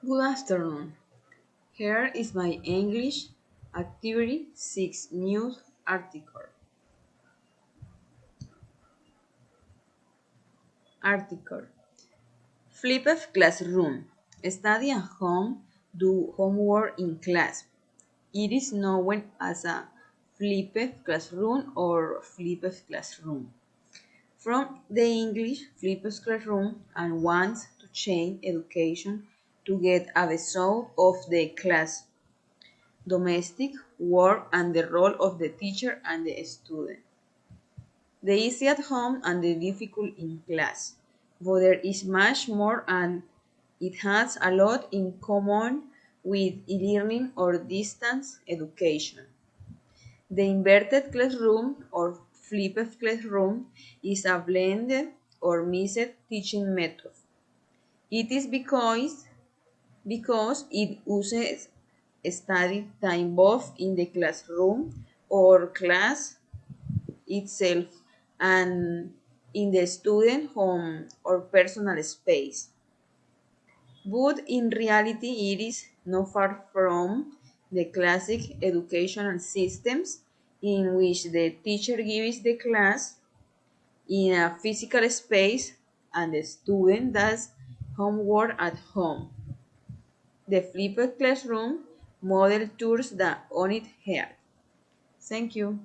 Good afternoon. Here is my English Activity 6 news article. Article. Flipped classroom. Study at home, do homework in class. It is known as a flipped classroom or flipped classroom. From the English flipped classroom and wants to change education to get a result of the class domestic work and the role of the teacher and the student. The easy at home and the difficult in class. But there is much more and it has a lot in common with e-learning or distance education. The inverted classroom or flipped classroom is a blended or mixed teaching method. It is because it uses study time both in the classroom or class itself and in the student home or personal space. But in reality, it is not far from the classic educational systems in which the teacher gives the class in a physical space and the student does homework at home. The flipped classroom model tours the on it here. Thank you.